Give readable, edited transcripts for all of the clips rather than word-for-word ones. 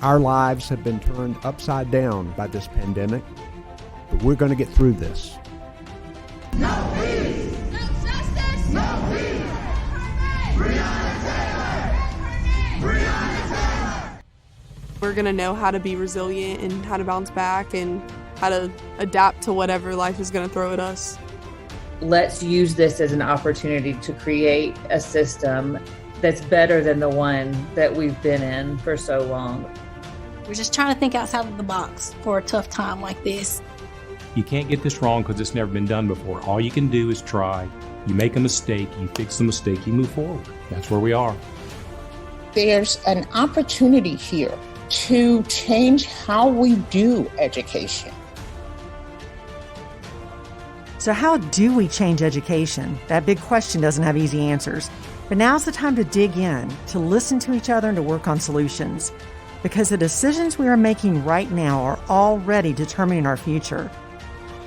Our lives have been turned upside down by this pandemic, but we're going to get through this. No peace! No justice! No peace! Breonna Taylor! Breonna Taylor! We're going to know how to be resilient and how to bounce back and how to adapt to whatever life is going to throw at us. Let's use this as an opportunity to create a system that's better than the one that we've been in for so long. We're just trying to think outside of the box for a tough time like this. You can't get this wrong because it's never been done before. All you can do is try. You make a mistake, you fix the mistake, you move forward. That's where we are. There's an opportunity here to change how we do education. So how do we change education? That big question doesn't have easy answers. But now's the time to dig in, to listen to each other and to work on solutions. Because the decisions we are making right now are already determining our future.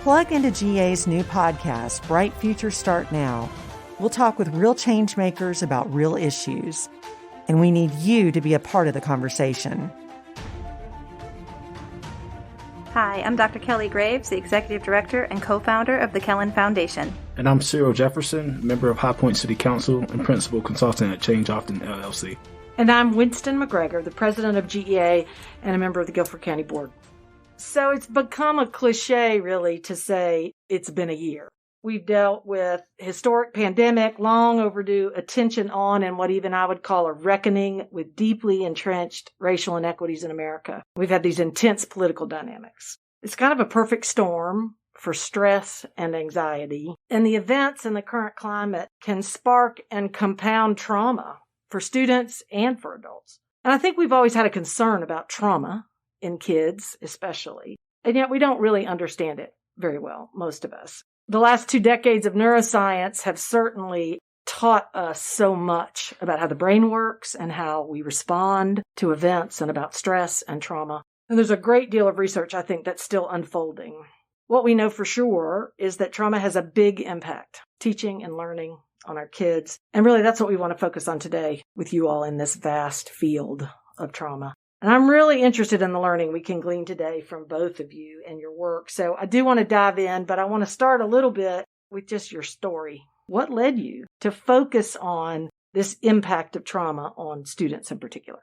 Plug into GA's new podcast, Bright Futures Start Now. We'll talk with real change makers about real issues. And we need you to be a part of the conversation. Hi, I'm Dr. Kelly Graves, the Executive Director and co-founder of the Kellin Foundation. And I'm Cyril Jefferson, member of High Point City Council and principal consultant at Change Often LLC. And I'm Winston McGregor, the president of GEA and a member of the Guilford County Board. So it's become a cliche, really, to say it's been a year. We've dealt with historic pandemic, long overdue attention on, and what even I would call a reckoning with deeply entrenched racial inequities in America. We've had these intense political dynamics. It's kind of a perfect storm for stress and anxiety. And the events in the current climate can spark and compound trauma for students and for adults. And I think we've always had a concern about trauma in kids, especially. And yet we don't really understand it very well, most of us. The last 2 decades of neuroscience have certainly taught us so much about how the brain works and how we respond to events and about stress and trauma. And there's a great deal of research, I think, that's still unfolding. What we know for sure is that trauma has a big impact, teaching and learning on our kids. And really, that's what we want to focus on today with you all in this vast field of trauma. And I'm really interested in the learning we can glean today from both of you and your work. So I do want to dive in, but I want to start a little bit with just your story. What led you to focus on this impact of trauma on students in particular?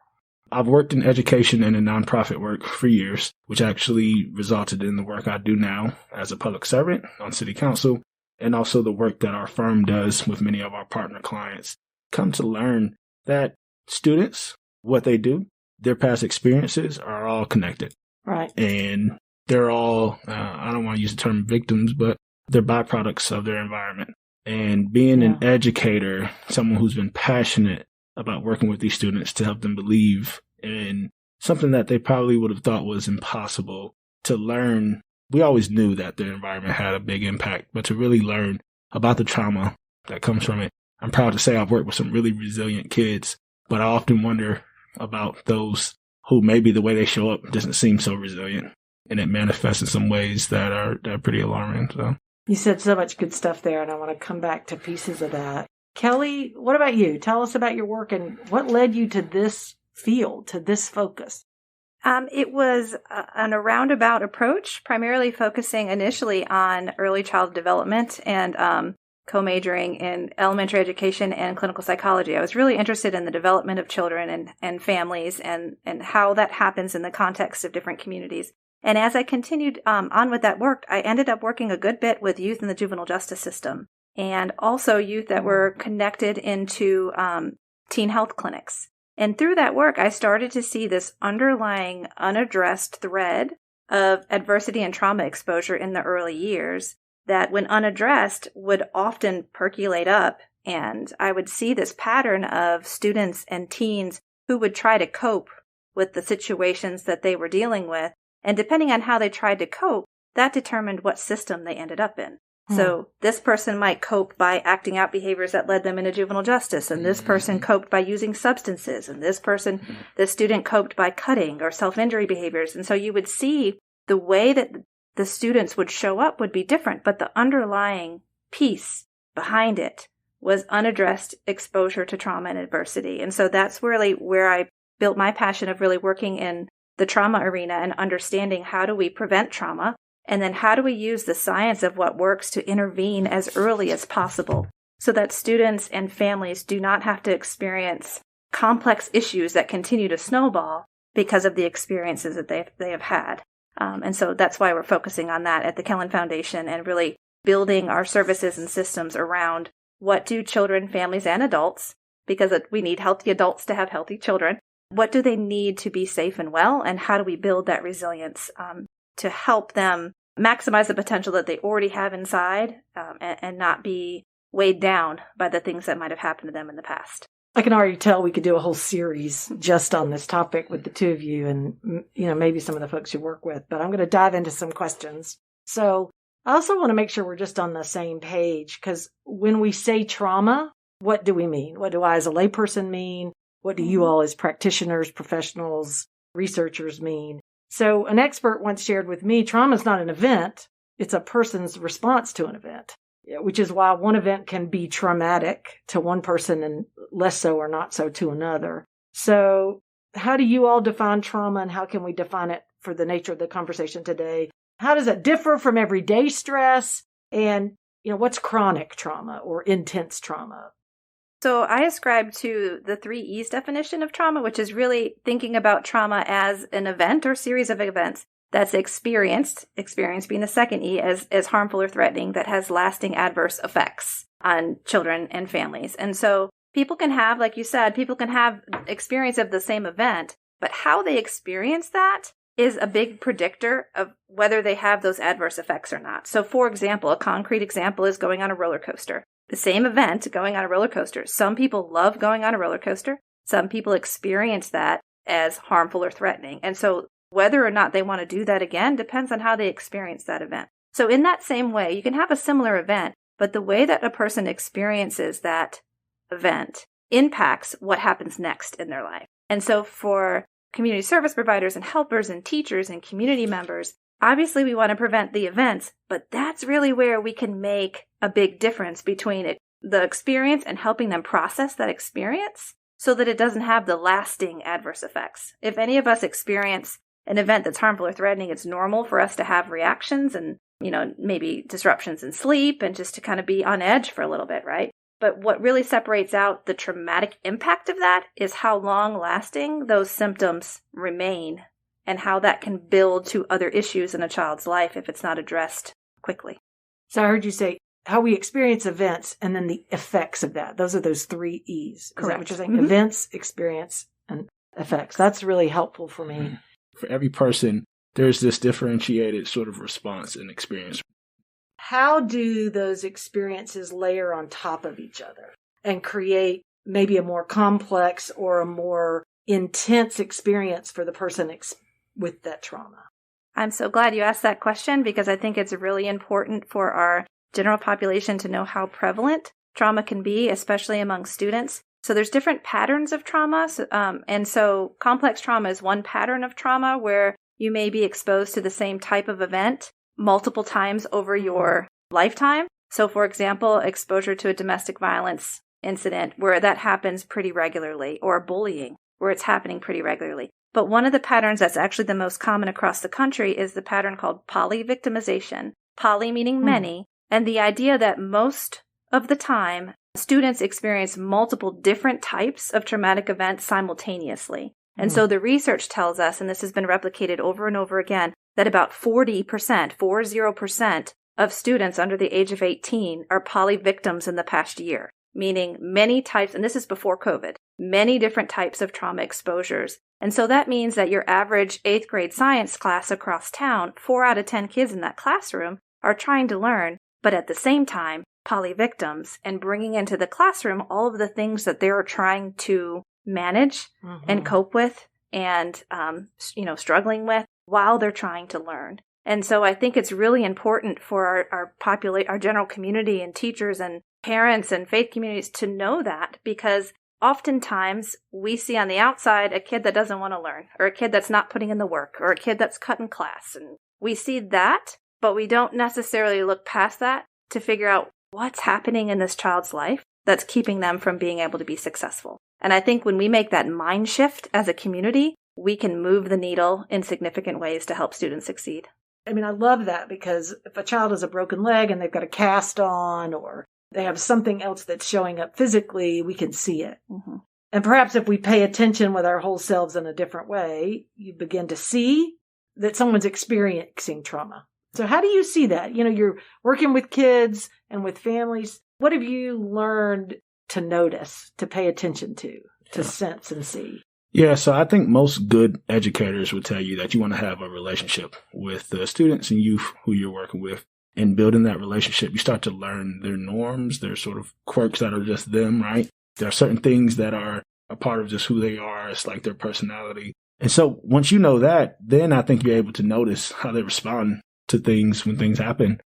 I've worked in education and in nonprofit work for years, which actually resulted in the work I do now as a public servant on city council, and also the work that our firm does with many of our partner clients. Come to learn that students, what they do, their past experiences are all connected. Right. And they're all, I don't want to use the term victims, but they're byproducts of their environment. And being an educator, someone who's been passionate about working with these students to help them believe in something that they probably would have thought was impossible to learn. We always knew that their environment had a big impact, but to really learn about the trauma that comes from it. I'm proud to say I've worked with some really resilient kids, but I often wonder about those who maybe the way they show up doesn't seem so resilient, and it manifests in some ways that are pretty alarming. So you said so much good stuff there, and I want to come back to pieces of that. Kelly, what about you? Tell us about your work and what led you to this field, to this focus. It was a roundabout approach, primarily focusing initially on early child development and co-majoring in elementary education and clinical psychology. I was really interested in the development of children and families and how that happens in the context of different communities. And as I continued on with that work, I ended up working a good bit with youth in the juvenile justice system and also youth that were connected into teen health clinics. And through that work, I started to see this underlying unaddressed thread of adversity and trauma exposure in the early years that when unaddressed would often percolate up. And I would see this pattern of students and teens who would try to cope with the situations that they were dealing with. And depending on how they tried to cope, that determined what system they ended up in. So this person might cope by acting out behaviors that led them into juvenile justice, and this person coped by using substances, and this student coped by cutting or self-injury behaviors. And so you would see the way that the students would show up would be different, but the underlying piece behind it was unaddressed exposure to trauma and adversity. And so that's really where I built my passion of really working in the trauma arena and understanding how do we prevent trauma, and then how do we use the science of what works to intervene as early as possible so that students and families do not have to experience complex issues that continue to snowball because of the experiences that they have had. And so that's why we're focusing on that at the Kellin Foundation and really building our services and systems around what do children, families, and adults, because we need healthy adults to have healthy children, what do they need to be safe and well, and how do we build that resilience to help them maximize the potential that they already have inside and not be weighed down by the things that might have happened to them in the past. I can already tell we could do a whole series just on this topic with the two of you and, maybe some of the folks you work with, but I'm going to dive into some questions. So I also want to make sure we're just on the same page, because when we say trauma, what do we mean? What do I as a layperson mean? What do you all as practitioners, professionals, researchers mean? So an expert once shared with me, trauma is not an event. It's a person's response to an event, which is why one event can be traumatic to one person and less so or not so to another. So how do you all define trauma, and how can we define it for the nature of the conversation today? How does it differ from everyday stress? And, what's chronic trauma or intense trauma? So I ascribe to the 3 E's definition of trauma, which is really thinking about trauma as an event or series of events that's experienced, experience being the second E, as harmful or threatening, that has lasting adverse effects on children and families. And so people can have, like you said, people can have experience of the same event, but how they experience that is a big predictor of whether they have those adverse effects or not. So for example, a concrete example is going on a roller coaster. The same event, going on a roller coaster. Some people love going on a roller coaster. Some people experience that as harmful or threatening. And so whether or not they want to do that again depends on how they experience that event. So in that same way, you can have a similar event, but the way that a person experiences that event impacts what happens next in their life. And so for community service providers and helpers and teachers and community members, obviously we want to prevent the events, but that's really where we can make a big difference between the experience and helping them process that experience so that it doesn't have the lasting adverse effects. If any of us experience an event that's harmful or threatening, it's normal for us to have reactions and, maybe disruptions in sleep and just to kind of be on edge for a little bit, right? But what really separates out the traumatic impact of that is how long lasting those symptoms remain and how that can build to other issues in a child's life if it's not addressed quickly. So I heard you say how we experience events and then the effects of that. Those are those 3 E's. Correct. Is that what you're saying? Mm-hmm. Events, experience, and effects. That's really helpful for me. For every person, there's this differentiated sort of response and experience. How do those experiences layer on top of each other and create maybe a more complex or a more intense experience for the person with that trauma? I'm so glad you asked that question, because I think it's really important for our general population to know how prevalent trauma can be, especially among students. So there's different patterns of trauma. And so complex trauma is one pattern of trauma where you may be exposed to the same type of event multiple times over your lifetime. So for example, exposure to a domestic violence incident where that happens pretty regularly, or bullying where it's happening pretty regularly. But one of the patterns that's actually the most common across the country is the pattern called polyvictimization. Poly meaning many, and the idea that most of the time students experience multiple different types of traumatic events simultaneously. And so the research tells us, and this has been replicated over and over again, that about 40% of students under the age of 18 are polyvictims in the past year, meaning many types, and this is before COVID, many different types of trauma exposures. And so that means that your average 8th grade science class across town, 4 out of 10 kids in that classroom are trying to learn, but at the same time, polyvictims, and bringing into the classroom all of the things that they're trying to manage and cope with and, struggling with while they're trying to learn. And so I think it's really important for our general community and teachers and parents and faith communities to know that, because oftentimes we see on the outside a kid that doesn't want to learn, or a kid that's not putting in the work, or a kid that's cutting class. And we see that, but we don't necessarily look past that to figure out what's happening in this child's life that's keeping them from being able to be successful. And I think when we make that mind shift as a community, we can move the needle in significant ways to help students succeed. I mean, I love that, because if a child has a broken leg and they've got a cast on, or they have something else that's showing up physically, we can see it. Mm-hmm. And perhaps if we pay attention with our whole selves in a different way, you begin to see that someone's experiencing trauma. So how do you see that? You're working with kids and with families. What have you learned to notice, to pay attention to sense and see? Yeah, so I think most good educators would tell you that you want to have a relationship with the students and youth who you're working with. And building that relationship, you start to learn their norms, their sort of quirks that are just them, right? There are certain things that are a part of just who they are. It's like their personality. And so once you know that, then I think you're able to notice how they respond to things when things happen.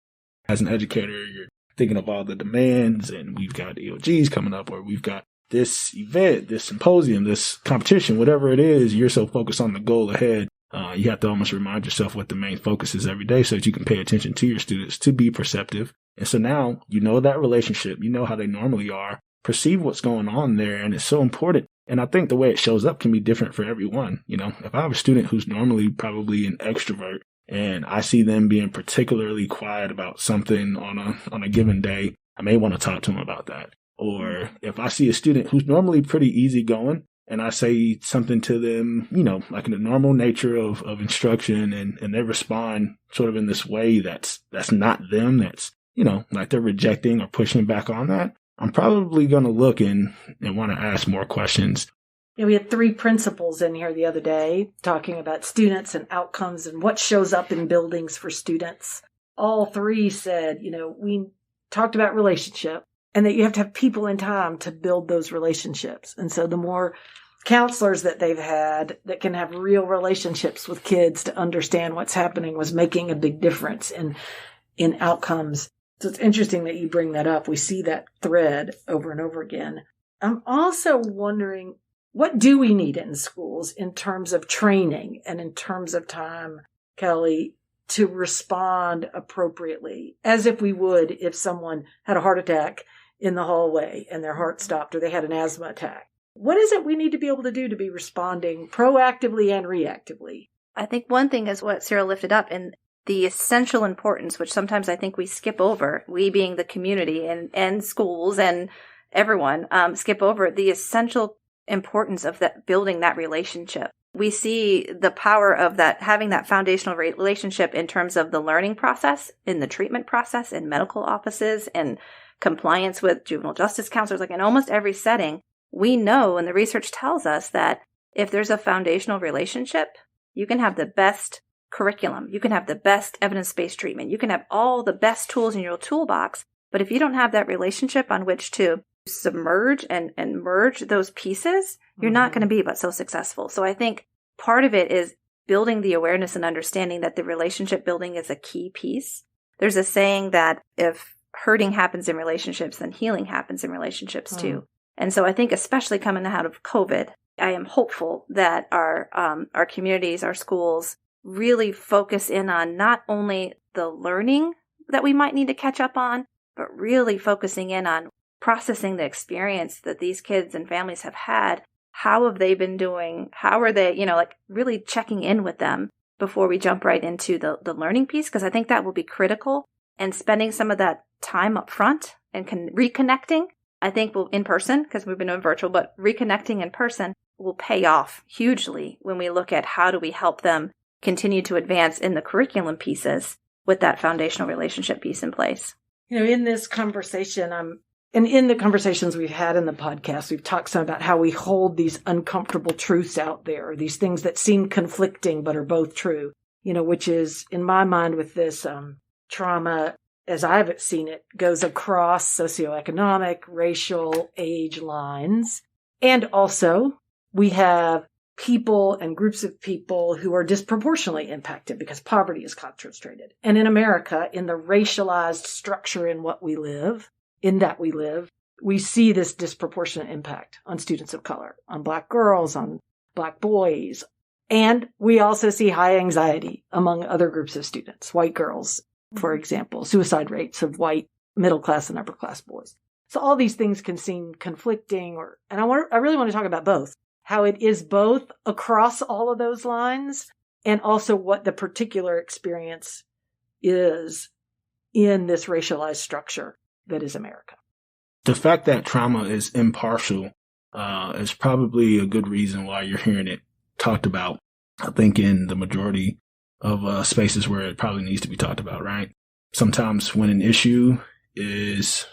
As an educator, you're thinking of all the demands, and we've got EOGs coming up, or we've got this event, this symposium, this competition, whatever it is. You're so focused on the goal ahead. You have to almost remind yourself what the main focus is every day so that you can pay attention to your students, to be perceptive. And so now you know that relationship, you know how they normally are, perceive what's going on there. And it's so important. And I think the way it shows up can be different for everyone. If I have a student who's normally probably an extrovert and I see them being particularly quiet about something on a given day, I may want to talk to them about that. Or if I see a student who's normally pretty easygoing and I say something to them, like in the normal nature of instruction, and they respond sort of in this way that's not them, that's, like they're rejecting or pushing back on that, I'm probably going to look and want to ask more questions. We had 3 principles in here the other day talking about students and outcomes and what shows up in buildings for students. All 3 said, we talked about relationship and that you have to have people in time to build those relationships. And so the more counselors that they've had that can have real relationships with kids to understand what's happening was making a big difference in outcomes. So it's interesting that you bring that up. We see that thread over and over again. I'm also wondering, what do we need in schools in terms of training and in terms of time, Kelly, to respond appropriately, as if we would if someone had a heart attack in the hallway and their heart stopped, or they had an asthma attack? What is it we need to be able to do to be responding proactively and reactively? I think one thing is what Cyril lifted up, and the essential importance, which sometimes I think we skip over, we being the community and schools and everyone skip over the essential importance of that, building that relationship. We see the power of that, having that foundational relationship in terms of the learning process, in the treatment process, in medical offices, and compliance with juvenile justice counselors, like in almost every setting. We know, and the research tells us, that if there's a foundational relationship, you can have the best curriculum, you can have the best evidence-based treatment, you can have all the best tools in your toolbox, but if you don't have that relationship on which to submerge and merge those pieces, you're not going to be but so successful. So I think part of it is building the awareness and understanding that the relationship building is a key piece. There's a saying that if hurting happens in relationships, then healing happens in relationships too. And so I think, especially coming out of COVID, I am hopeful that our communities, our schools, really focus in on not only the learning that we might need to catch up on, but really focusing in on processing the experience that these kids and families have had. How have they been doing? How are they, really checking in with them before we jump right into the learning piece? Because I think that will be critical, and spending some of that time up front and reconnecting, I think will, in person, because we've been doing virtual, but reconnecting in person will pay off hugely when we look at how do we help them continue to advance in the curriculum pieces with that foundational relationship piece in place. In this conversation, and in the conversations we've had in the podcast, we've talked some about how we hold these uncomfortable truths out there, these things that seem conflicting but are both true, which is, in my mind, with this trauma, as I've seen it, goes across socioeconomic, racial, age lines. And also, we have people and groups of people who are disproportionately impacted because poverty is concentrated. And in America, in the racialized structure in that we live, we see this disproportionate impact on students of color, on Black girls, on Black boys. And we also see high anxiety among other groups of students, white girls, for example, suicide rates of white middle class and upper class boys. So all these things can seem conflicting, and I really want to talk about both. how it is both across all of those lines and also what the particular experience is in this racialized structure that is America. The fact that trauma is impartial is probably a good reason why you're hearing it talked about, I think, in the majority of spaces where it probably needs to be talked about, right? Sometimes when an issue is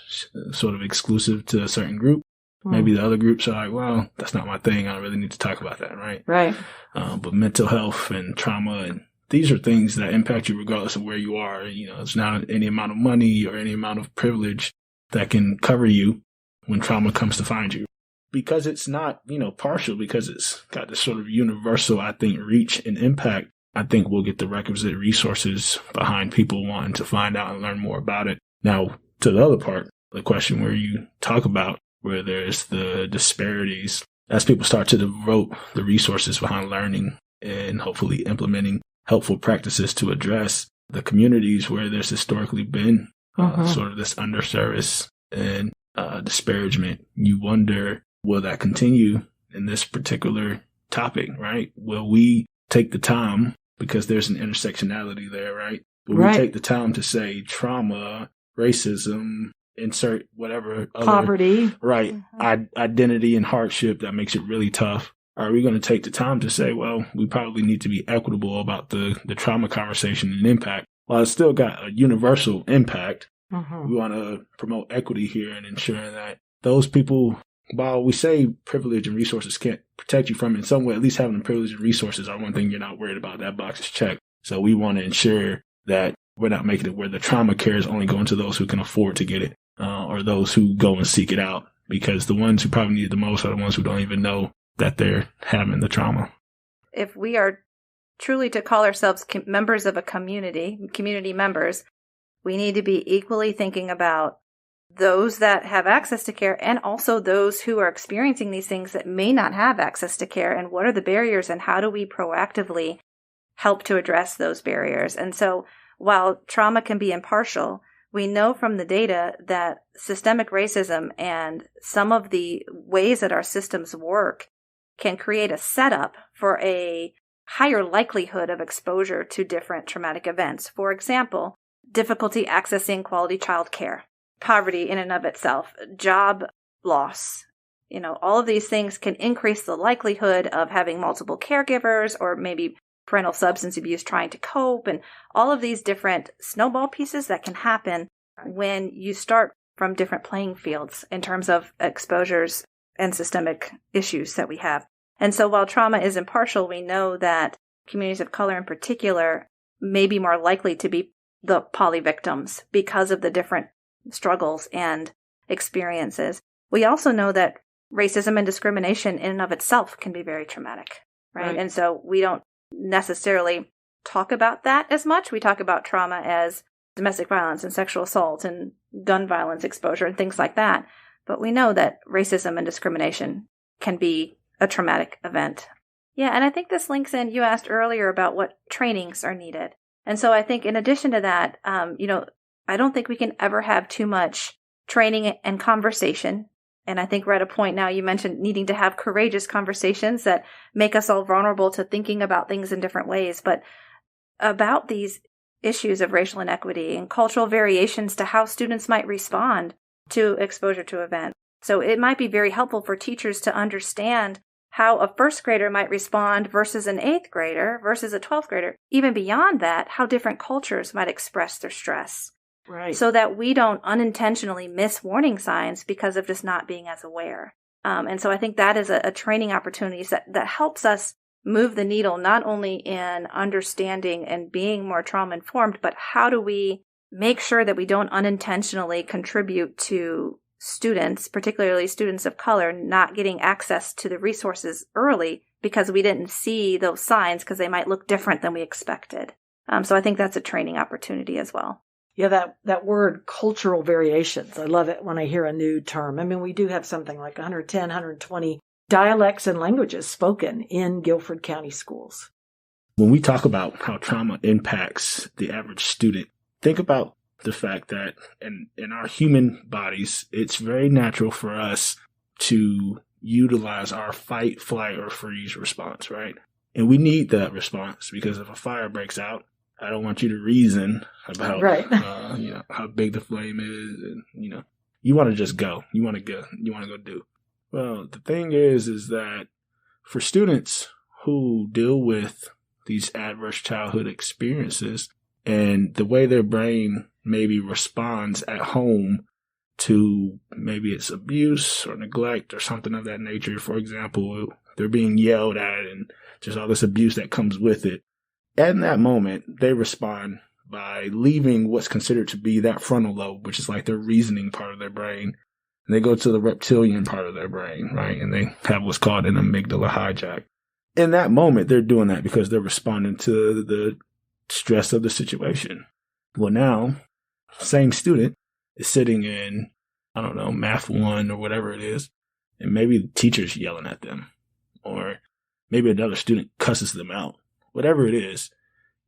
sort of exclusive to a certain group, maybe the other groups are like, well, that's not my thing. I don't really need to talk about that, right? Right. But mental health and trauma, and these are things that impact you regardless of where you are. You know, it's not any amount of money or any amount of privilege that can cover you when trauma comes to find you. Because it's not, partial, because it's got this sort of universal, I think, reach and impact, I think we'll get the requisite resources behind people wanting to find out and learn more about it. Now, to the other part, the question where you talk about where there's the disparities, as people start to devote the resources behind learning and hopefully implementing helpful practices to address the communities where there's historically been sort of this underservice and disparagement, you wonder, will that continue in this particular topic, right? Will we take the time, because there's an intersectionality there, right? Will we take the time to say trauma, racism, insert whatever other, poverty, right? Identity and hardship that makes it really tough. Are we going to take the time to say, well, we probably need to be equitable about the trauma conversation and impact? While it's still got a universal impact, we want to promote equity here and ensuring that those people, while we say privilege and resources can't protect you from it in some way, at least having the privilege and resources are one thing you're not worried about. That box is checked. So we want to ensure that we're not making it where the trauma care is only going to those who can afford to get it, or those who go and seek it out, because the ones who probably need it the most are the ones who don't even know that they're having the trauma. If we are truly to call ourselves members of a community members, we need to be equally thinking about those that have access to care and also those who are experiencing these things that may not have access to care, and what are the barriers and how do we proactively help to address those barriers. And so while trauma can be impartial, we know from the data that systemic racism and some of the ways that our systems work can create a setup for a higher likelihood of exposure to different traumatic events. For example, difficulty accessing quality child care, poverty in and of itself, job loss. All of these things can increase the likelihood of having multiple caregivers or maybe parental substance abuse trying to cope, and all of these different snowball pieces that can happen when you start from different playing fields in terms of exposures and systemic issues that we have. And so while trauma is impartial, we know that communities of color in particular may be more likely to be the polyvictims because of the different struggles and experiences. We also know that racism and discrimination in and of itself can be very traumatic, right? And so we don't necessarily talk about that as much. We talk about trauma as domestic violence and sexual assault and gun violence exposure and things like that. But we know that racism and discrimination can be a traumatic event. Yeah, and I think this links in, you asked earlier about what trainings are needed. And so I think in addition to that, I don't think we can ever have too much training and conversation. And I think we're at a point now, you mentioned needing to have courageous conversations that make us all vulnerable to thinking about things in different ways. But about these issues of racial inequity and cultural variations to how students might respond to exposure to events. So it might be very helpful for teachers to understand how a first grader might respond versus an 8th grader versus a 12th grader. Even beyond that, how different cultures might express their stress. Right. So that we don't unintentionally miss warning signs because of just not being as aware. And so I think that is a training opportunity that helps us move the needle, not only in understanding and being more trauma informed, but how do we make sure that we don't unintentionally contribute to students, particularly students of color, not getting access to the resources early because we didn't see those signs because they might look different than we expected. So I think that's a training opportunity as well. Yeah, that word cultural variations. I love it when I hear a new term. I mean, we do have something like 110, 120 dialects and languages spoken in Guilford County schools. When we talk about how trauma impacts the average student, think about the fact that in our human bodies, it's very natural for us to utilize our fight, flight, or freeze response, right? And we need that response because if a fire breaks out, I don't want you to reason about how big the flame is, and you want to just go. You want to go do. Well, the thing is that for students who deal with these adverse childhood experiences and the way their brain maybe responds at home to maybe it's abuse or neglect or something of that nature. For example, they're being yelled at and there's all this abuse that comes with it. In that moment, they respond by leaving what's considered to be that frontal lobe, which is like their reasoning part of their brain. And they go to the reptilian part of their brain, right? And they have what's called an amygdala hijack. In that moment, they're doing that because they're responding to the stress of the situation. Well, now, same student is sitting in, I don't know, Math 1 or whatever it is, and maybe the teacher's yelling at them, or maybe another student cusses them out. Whatever it is,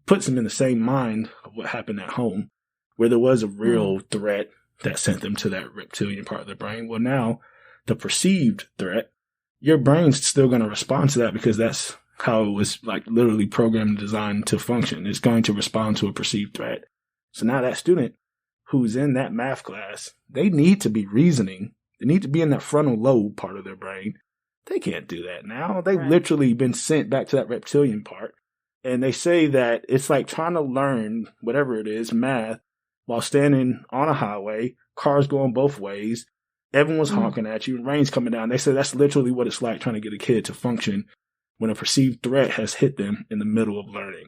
puts them in the same mind of what happened at home, where there was a real threat that sent them to that reptilian part of the brain. Well, now, the perceived threat, your brain's still going to respond to that because that's how it was like literally programmed and designed to function. It's going to respond to a perceived threat. So now that student who's in that math class, they need to be reasoning. They need to be in that frontal lobe part of their brain. They can't do that now. They've literally been sent back to that reptilian part. And they say that it's like trying to learn whatever it is, math, while standing on a highway, cars going both ways, everyone's honking at you, rain's coming down. They say that's literally what it's like trying to get a kid to function when a perceived threat has hit them in the middle of learning.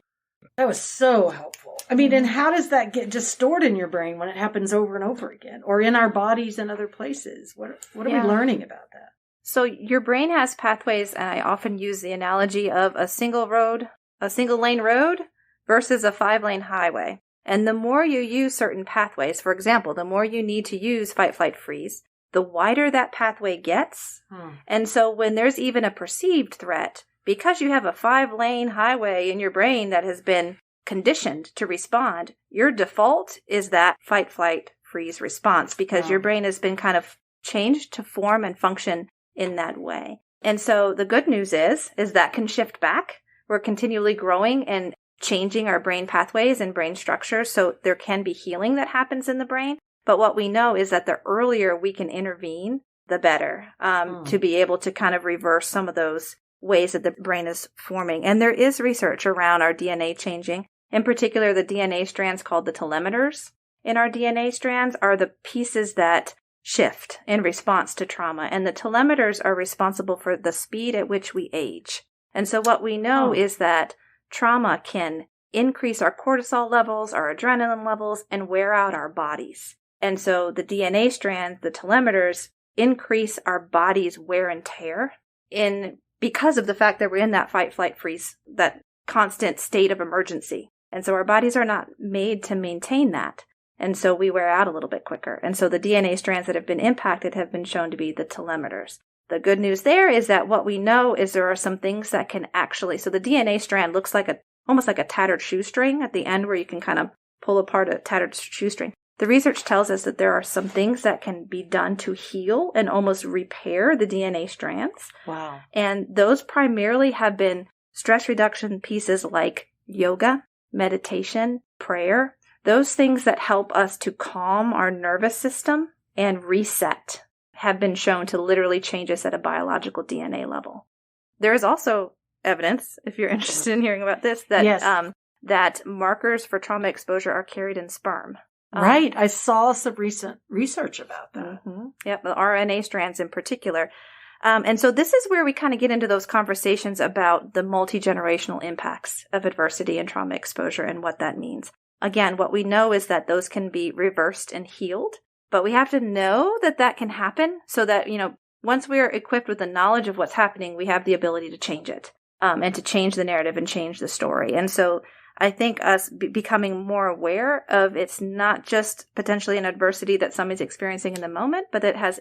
That was so helpful. I mean, and how does that get just stored in your brain when it happens over and over again, or in our bodies and other places? What are we learning about that? So your brain has pathways, and I often use the analogy of a single lane road versus a 5-lane highway. And the more you use certain pathways, for example, the more you need to use fight, flight, freeze, the wider that pathway gets. And so when there's even a perceived threat, because you have a 5-lane highway in your brain that has been conditioned to respond, your default is that fight, flight, freeze response because your brain has been kind of changed to form and function in that way. And so the good news is that can shift back. We're continually growing and changing our brain pathways and brain structures, so there can be healing that happens in the brain. But what we know is that the earlier we can intervene, the better, to be able to kind of reverse some of those ways that the brain is forming. And there is research around our DNA changing. In particular, the DNA strands called the telomeres in our DNA strands are the pieces that shift in response to trauma. And the telomeres are responsible for the speed at which we age. And so what we know is that trauma can increase our cortisol levels, our adrenaline levels, and wear out our bodies. And so the DNA strands, the telomeres, increase our body's wear and tear because of the fact that we're in that fight, flight, freeze, that constant state of emergency. And so our bodies are not made to maintain that. And so we wear out a little bit quicker. And so the DNA strands that have been impacted have been shown to be the telomeres. The good news there is that what we know is there are some things that can actually, so the DNA strand looks like almost like a tattered shoestring at the end where you can kind of pull apart a tattered shoestring. The research tells us that there are some things that can be done to heal and almost repair the DNA strands. Wow. And those primarily have been stress reduction pieces like yoga, meditation, prayer, those things that help us to calm our nervous system and reset have been shown to literally change us at a biological DNA level. There is also evidence, if you're interested in hearing about this, that that markers for trauma exposure are carried in sperm. Right. I saw some recent research about that. Yep, the RNA strands in particular. And so this is where we kind of get into those conversations about the multi-generational impacts of adversity and trauma exposure and what that means. Again, what we know is that those can be reversed and healed, but we have to know that that can happen so that, once we're equipped with the knowledge of what's happening, we have the ability to change it and to change the narrative and change the story. And so I think us becoming more aware of it's not just potentially an adversity that somebody's experiencing in the moment, but it has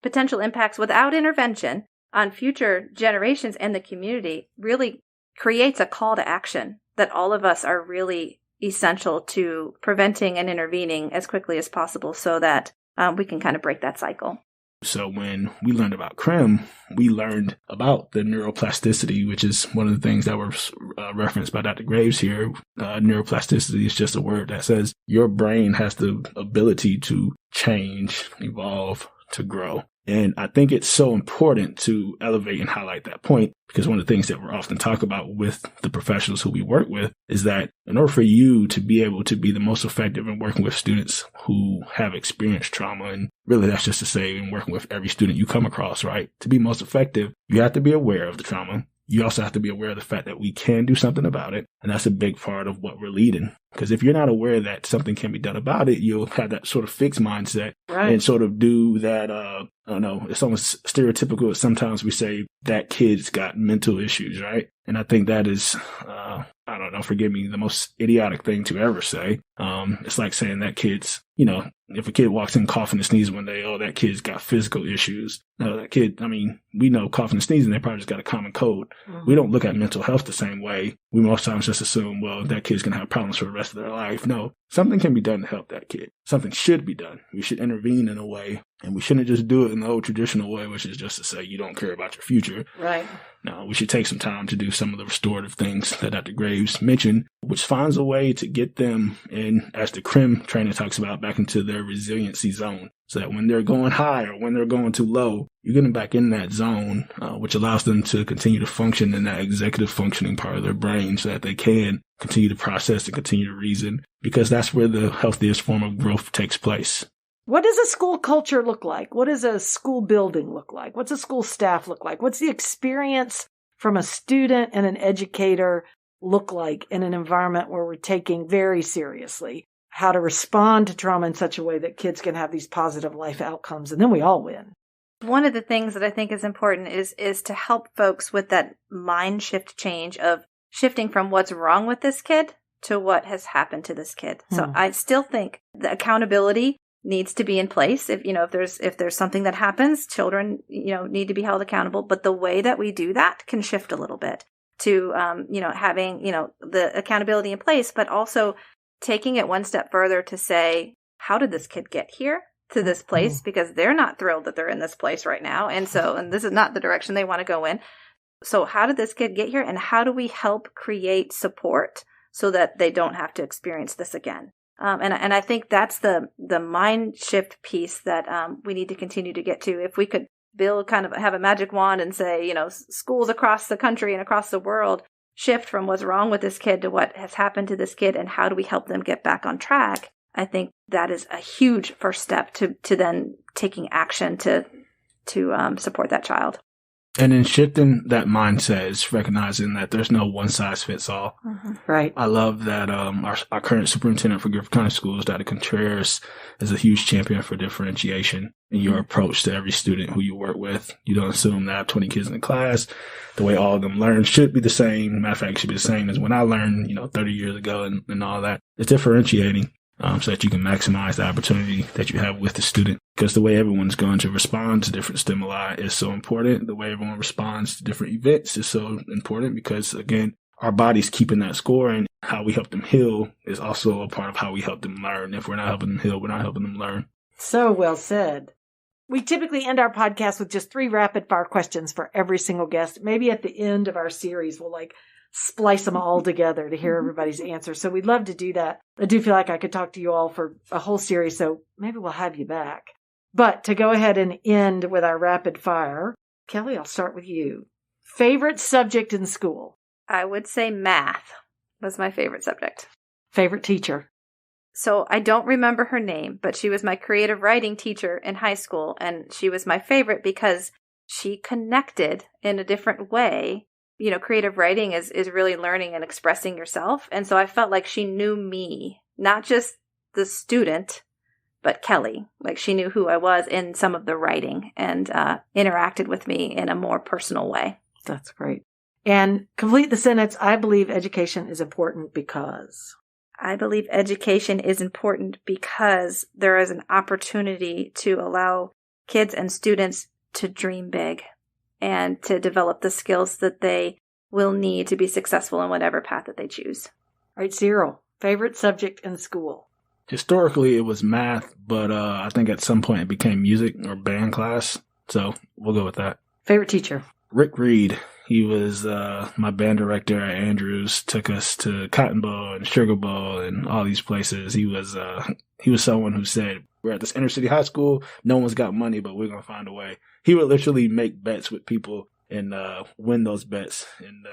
potential impacts without intervention on future generations and the community really creates a call to action that all of us are really essential to preventing and intervening as quickly as possible so that we can kind of break that cycle. So when we learned about CRIM, we learned about the neuroplasticity, which is one of the things that was referenced by Dr. Graves here. Neuroplasticity is just a word that says your brain has the ability to change, evolve, to grow. And I think it's so important to elevate and highlight that point, because one of the things that we're often talk about with the professionals who we work with is that in order for you to be able to be the most effective in working with students who have experienced trauma, and really that's just to say in working with every student you come across, right? To be most effective, you have to be aware of the trauma. You also have to be aware of the fact that we can do something about it. And that's a big part of what we're leading. Because if you're not aware that something can be done about it, you'll have that sort of fixed mindset and sort of do that. I don't know. It's almost stereotypical. Sometimes we say that kid's got mental issues, right? And I think that is, I don't know, forgive me, the most idiotic thing to ever say. It's like saying that kid's, if a kid walks in coughing and sneezing one day, oh, that kid's got physical issues. No, that kid, we know coughing and sneezing, they probably just got a common cold. Mm-hmm. We don't look at mental health the same way. We most times just assume, well, that kid's going to have problems for the rest of their life. No, something can be done to help that kid. Something should be done. We should intervene in a way, and we shouldn't just do it in the old traditional way, which is just to say you don't care about your future. Right. No, we should take some time to do some of the restorative things that Dr. Graves mentioned, which finds a way to get them in, as the CRIM training talks about, back into their resiliency zone. So that when they're going high or when they're going too low, you get them back in that zone, which allows them to continue to function in that executive functioning part of their brain so that they can continue to process and continue to reason, because that's where the healthiest form of growth takes place. What does a school culture look like? What does a school building look like? What's a school staff look like? What's the experience from a student and an educator look like in an environment where we're taking very seriously how to respond to trauma in such a way that kids can have these positive life outcomes, and then we all win? One of the things that I think is important is to help folks with that mind shift change of shifting from what's wrong with this kid to what has happened to this kid. So I still think the accountability needs to be in place. If there's something that happens, children, need to be held accountable. But the way that we do that can shift a little bit to, having, the accountability in place, but also taking it one step further to say, how did this kid get here to this place? Because they're not thrilled that they're in this place right now. And this is not the direction they want to go in. So how did this kid get here? And how do we help create support so that they don't have to experience this again? And I think that's the mind shift piece that we need to continue to get to. If we could have a magic wand and say, schools across the country and across the world shift from what's wrong with this kid to what has happened to this kid and how do we help them get back on track, I think that is a huge first step to then taking action to support that child. And in shifting that mindset is recognizing that there's no one size fits all. Mm-hmm. Right. I love that our current superintendent for Griffith County Schools, Dr. Contreras, is a huge champion for differentiation in your approach to every student who you work with. You don't assume that I have 20 kids in the class. The way all of them learn should be the same. Matter of fact, it should be the same as when I learned, 30 years ago and all that. It's differentiating. So that you can maximize the opportunity that you have with the student. Because the way everyone's going to respond to different stimuli is so important. The way everyone responds to different events is so important because, again, our body's keeping that score, and how we help them heal is also a part of how we help them learn. If we're not helping them heal, we're not helping them learn. So well said. We typically end our podcast with just 3 rapid fire questions for every single guest. Maybe at the end of our series, we'll splice them all together to hear everybody's answers. So we'd love to do that. I do feel like I could talk to you all for a whole series, so maybe we'll have you back. But to go ahead and end with our rapid fire, Kelly, I'll start with you. Favorite subject in school? I would say math was my favorite subject. Favorite teacher? So I don't remember her name, but she was my creative writing teacher in high school, and she was my favorite because she connected in a different way. Creative writing is really learning and expressing yourself. And so I felt like she knew me, not just the student, but Kelly. Like she knew who I was in some of the writing and interacted with me in a more personal way. That's great. And complete the sentence, I believe education is important because. I believe education is important because there is an opportunity to allow kids and students to dream big and to develop the skills that they will need to be successful in whatever path that they choose. All right, Cyril, favorite subject in school? Historically, it was math, but I think at some point it became music or band class. So we'll go with that. Favorite teacher? Rick Reed. He was my band director at Andrews. Took us to Cotton Bowl and Sugar Bowl and all these places. He was someone who said, "We're at this inner city high school. No one's got money, but we're gonna find a way." He would literally make bets with people and win those bets, and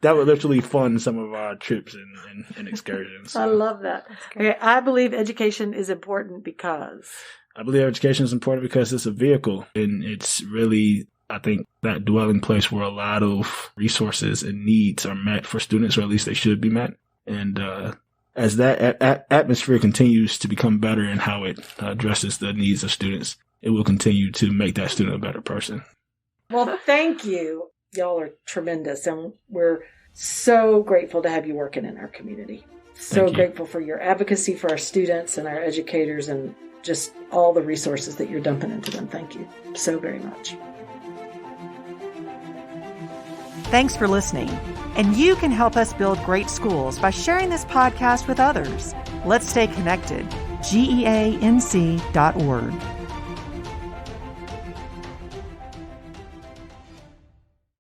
that would literally fund some of our trips and excursions. So. I love that. Okay, I believe education is important because it's a vehicle, and it's really, I think, that dwelling place where a lot of resources and needs are met for students, or at least they should be met. And as that atmosphere continues to become better in how it addresses the needs of students, it will continue to make that student a better person. Well, thank you. Y'all are tremendous, and we're so grateful to have you working in our community. So grateful for your advocacy for our students and our educators, and just all the resources that you're dumping into them. Thank you so very much. Thanks for listening. And you can help us build great schools by sharing this podcast with others. Let's stay connected. GEANC.org.